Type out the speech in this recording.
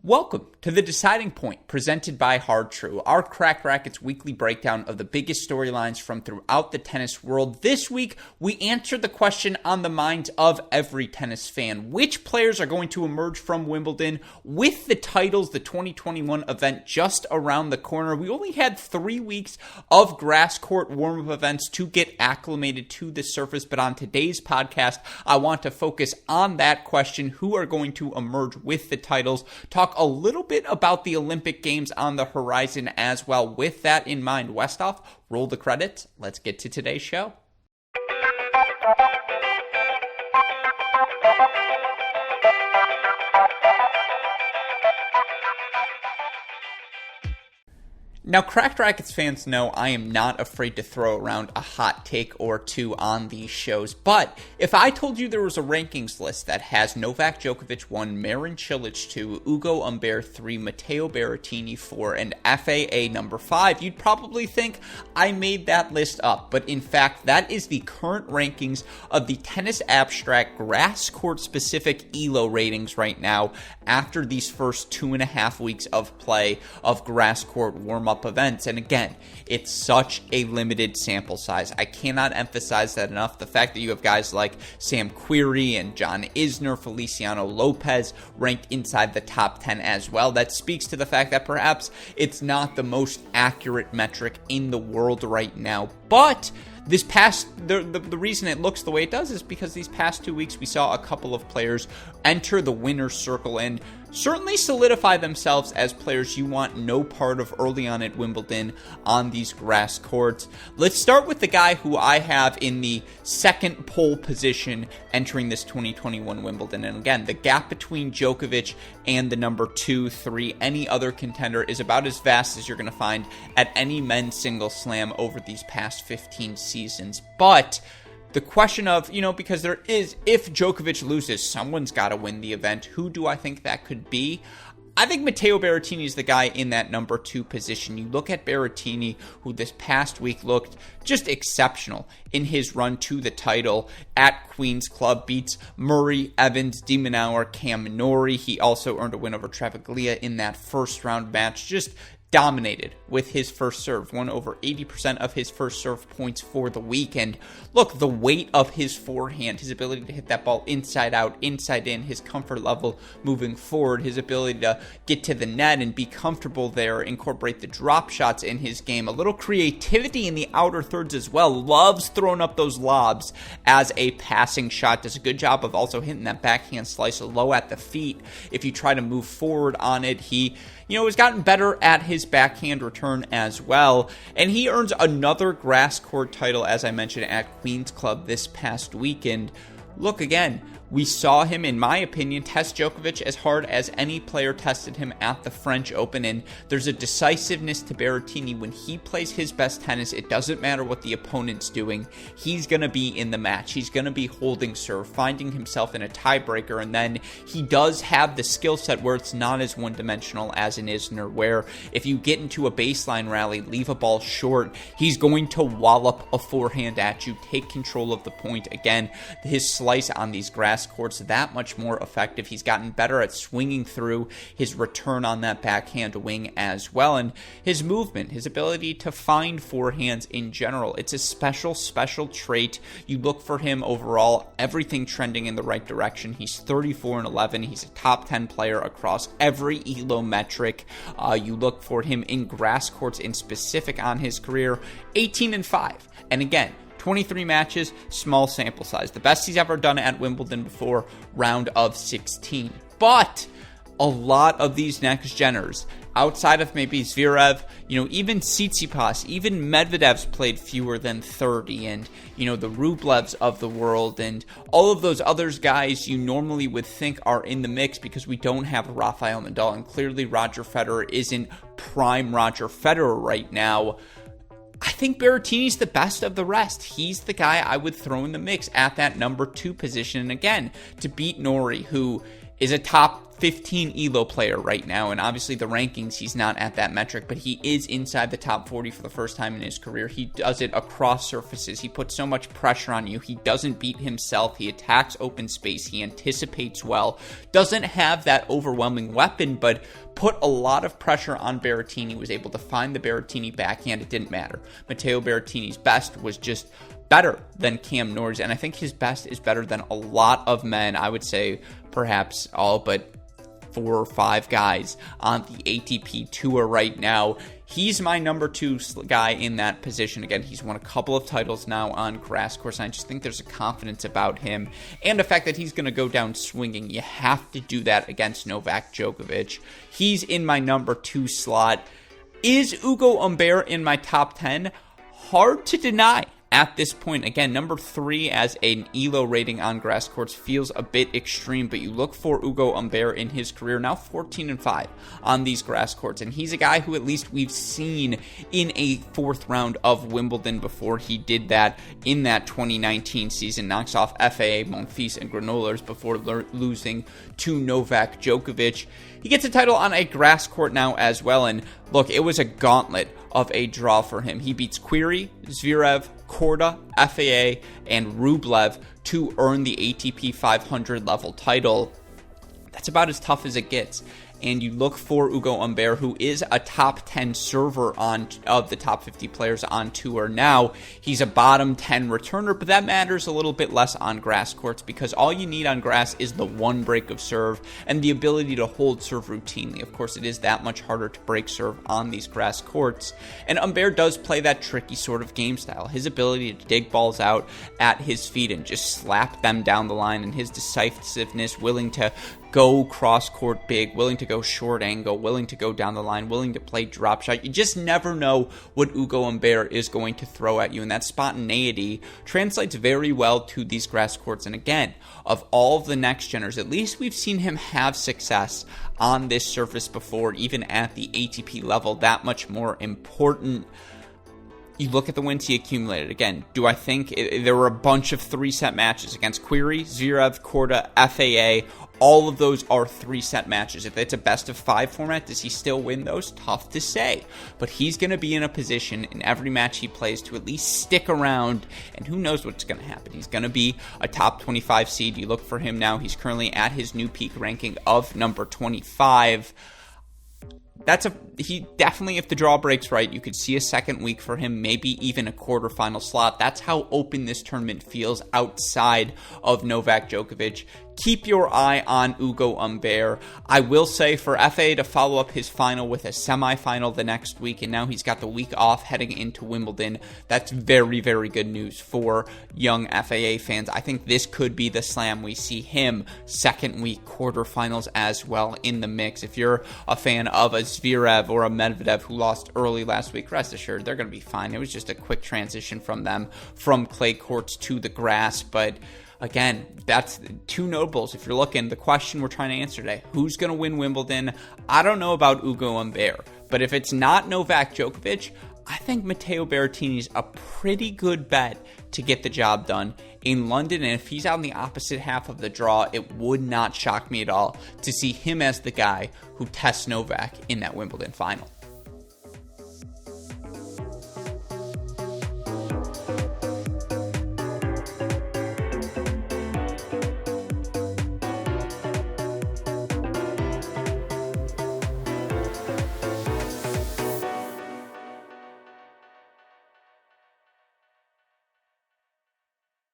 Welcome to The Deciding Point, presented by Hard True, our Cracked Racquets weekly breakdown of the biggest storylines from throughout the tennis world. This week, we answered the question on the minds of every tennis fan. Which players are going to emerge from Wimbledon with the titles, the 2021 event just around the corner? We only had 3 weeks of grass court warm-up events to get acclimated to the surface, but on today's podcast, I want to focus on that question: who are going to emerge with the titles? Talk a little bit about the Olympic Games on the horizon as well. With that in mind, Westhoff, roll the credits. Let's get to today's show. Now, Cracked Racquets fans know I am not afraid to throw around a hot take or two on these shows, but if I told you there was a rankings list that has Novak Djokovic 1, Marin Cilic 2, Hugo Humbert 3, Matteo Berrettini 4, and FAA number 5, you'd probably think I made that list up, but in fact, that is the current rankings of the Tennis Abstract grass court specific ELO ratings right now after these first 2.5 weeks of play of grass court warm-up events. And again, it's such a limited sample size. I cannot emphasize that enough. The fact that you have guys like Sam Querrey and John Isner, Feliciano Lopez ranked inside the top 10 as well, that speaks to the fact that perhaps it's not the most accurate metric in the world right now. But the reason it looks the way it does is because these past 2 weeks we saw a couple of players enter the winner's circle and certainly solidify themselves as players you want no part of early on at Wimbledon on these grass courts. Let's start with the guy who I have in the second pole position entering this 2021 Wimbledon. And again, the gap between Djokovic and the number 2, 3, any other contender is about as vast as you're going to find at any men's single slam over these past 15 seasons. But the question of, because there is, if Djokovic loses, someone's got to win the event. Who do I think that could be? I think Matteo Berrettini is the guy in that number 2 position. You look at Berrettini, who this past week looked just exceptional in his run to the title at Queen's Club, beats Murray, Evans, de Minaur, Cam Norrie. He also earned a win over Travaglia in that first round match. Just dominated with his first serve, won over 80% of his first serve points for the weekend. Look, the weight of his forehand, his ability to hit that ball inside out, inside in, his comfort level moving forward, his ability to get to the net and be comfortable there, incorporate the drop shots in his game, a little creativity in the outer thirds as well, loves throwing up those lobs as a passing shot, does a good job of also hitting that backhand slice low at the feet. If you try to move forward on it, he has gotten better at his backhand return as well. And he earns another grass court title, as I mentioned, at Queen's Club this past weekend. Look, again, we saw him, in my opinion, test Djokovic as hard as any player tested him at the French Open, and there's a decisiveness to Berrettini. When he plays his best tennis, it doesn't matter what the opponent's doing. He's going to be in the match. He's going to be holding serve, finding himself in a tiebreaker, and then he does have the skill set where it's not as one-dimensional as an Isner, where if you get into a baseline rally, leave a ball short, he's going to wallop a forehand at you, take control of the point. Again, his slice on these grass courts that much more effective. He's gotten better at swinging through, his return on that backhand wing as well, and his movement, his ability to find forehands in general. It's a special trait. You look for him overall, everything trending in the right direction. He's 34-11. He's a top 10 player across every ELO metric. You look for him in grass courts in specific on his career, 18-5. And again, 23 matches, small sample size. The best he's ever done at Wimbledon before round of 16. But a lot of these next geners, outside of maybe Zverev, even Tsitsipas, even Medvedev's played fewer than 30, and, the Rublevs of the world, and all of those others guys you normally would think are in the mix because we don't have Rafael Nadal, and clearly Roger Federer isn't prime Roger Federer right now. I think Berrettini's the best of the rest. He's the guy I would throw in the mix at that number 2 position. And again, to beat Norrie, who is a top 15 ELO player right now, and obviously the rankings, he's not at that metric, but he is inside the top 40 for the first time in his career. He does it across surfaces. He puts so much pressure on you. He doesn't beat himself. He attacks open space. He anticipates well. Doesn't have that overwhelming weapon, but put a lot of pressure on Berrettini, was able to find the Berrettini backhand. It didn't matter. Matteo Berrettini's best was just better than Cam Norrie's, and I think his best is better than a lot of men. I would say perhaps all but 4 or 5 guys on the ATP Tour right now. He's my number 2 guy in that position. Again, he's won a couple of titles now on grass course, and I just think there's a confidence about him, and the fact that he's going to go down swinging. You have to do that against Novak Djokovic. He's in my number 2 slot. Is Hugo Humbert in my top 10? Hard to deny. At this point, again, number 3 as an ELO rating on grass courts feels a bit extreme, but you look for Hugo Humbert in his career, now 14-5 on these grass courts, and he's a guy who at least we've seen in a 4th round of Wimbledon before. He did that in that 2019 season, knocks off FAA, Monfils, and Granollers before losing to Novak Djokovic. He gets a title on a grass court now as well, and look, it was a gauntlet of a draw for him. He beats Querrey, Zverev, Korda, FAA, and Rublev to earn the ATP 500 level title. That's about as tough as it gets. And you look for Hugo Humbert, who is a top 10 server of the top 50 players on tour now. He's a bottom 10 returner, but that matters a little bit less on grass courts because all you need on grass is the one break of serve and the ability to hold serve routinely. Of course, it is that much harder to break serve on these grass courts. And Humbert does play that tricky sort of game style. His ability to dig balls out at his feet and just slap them down the line, and his decisiveness, willing to go cross-court big, willing to go short angle, willing to go down the line, willing to play drop shot. You just never know what Hugo Humbert is going to throw at you, and that spontaneity translates very well to these grass courts. And again, of all of the next geners, at least we've seen him have success on this surface before, even at the ATP level, that much more important. You look at the wins he accumulated. Again, do I think there were a bunch of 3-set matches against Querrey, Zverev, Korda, FAA? All of those are 3-set matches. If it's a best-of-5 format, does he still win those? Tough to say. But he's going to be in a position in every match he plays to at least stick around, and who knows what's going to happen. He's going to be a top 25 seed. You look for him now. He's currently at his new peak ranking of number 25. He definitely, if the draw breaks right, you could see a second week for him, maybe even a quarterfinal slot. That's how open this tournament feels outside of Novak Djokovic. Keep your eye on Hugo Humbert. I will say for FA to follow up his final with a semifinal the next week, and now he's got the week off heading into Wimbledon. That's very, very good news for young FAA fans. I think this could be the slam. We see him second week quarterfinals as well in the mix. If you're a fan of a Zverev or a Medvedev who lost early last week, rest assured they're going to be fine. It was just a quick transition from them from clay courts to the grass, but again, that's 2 notables. If you're looking, the question we're trying to answer today, who's going to win Wimbledon? I don't know about Hugo Humbert, but if it's not Novak Djokovic, I think Matteo Berrettini's a pretty good bet to get the job done in London. And if he's on the opposite half of the draw, it would not shock me at all to see him as the guy who tests Novak in that Wimbledon final.